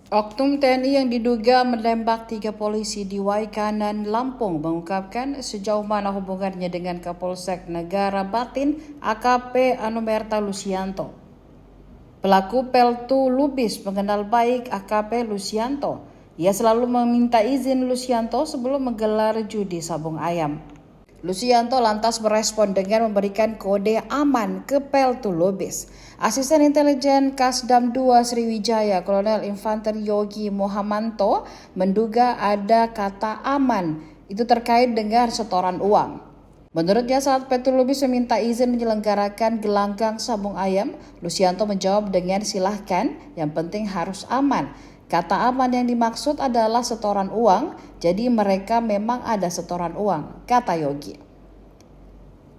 Oknum TNI yang diduga menembak 3 polisi di Waikanan, Lampung mengungkapkan sejauh mana hubungannya dengan Kapolsek Negara Batin AKP Anumerta Lusianto. Pelaku Peltu Lubis mengenal baik AKP Lusianto. Ia selalu meminta izin Lusianto sebelum menggelar judi sabung ayam. Lusianto lantas berespon dengan memberikan kode aman ke Peltu Lubis. Asisten Intelijen Kasdam 2 Sriwijaya Kolonel Infanteri Yogi Mohamanto menduga ada kata aman itu terkait dengan setoran uang. Menurutnya saat Peltu Lubis meminta izin menyelenggarakan gelanggang sabung ayam, Lusianto menjawab dengan silahkan, yang penting harus aman. Kata aman yang dimaksud adalah setoran uang, jadi mereka memang ada setoran uang, kata Yogi.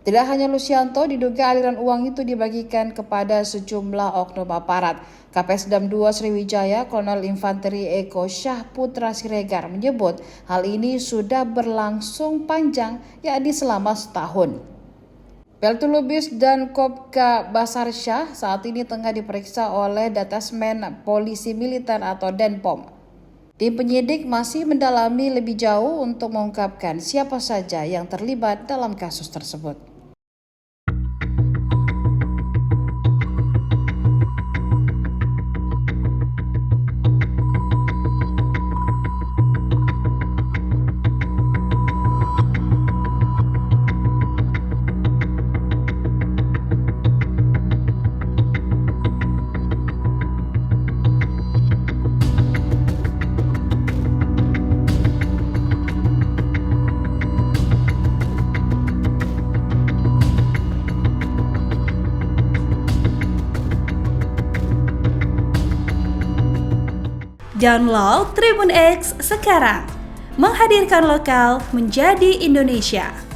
Tidak hanya Lusianto, diduga aliran uang itu dibagikan kepada sejumlah oknum aparat. Kapesdam 2 Sriwijaya, Kolonel Infanteri Eko Syah Putra Siregar menyebut hal ini sudah berlangsung panjang, yakni selama setahun. Peltu Lubis dan Kopka Basarsyah saat ini tengah diperiksa oleh Detasmen Polisi Militer atau Denpom. Tim penyidik masih mendalami lebih jauh untuk mengungkapkan siapa saja yang terlibat dalam kasus tersebut. Download Tribun X sekarang, menghadirkan lokal menjadi Indonesia.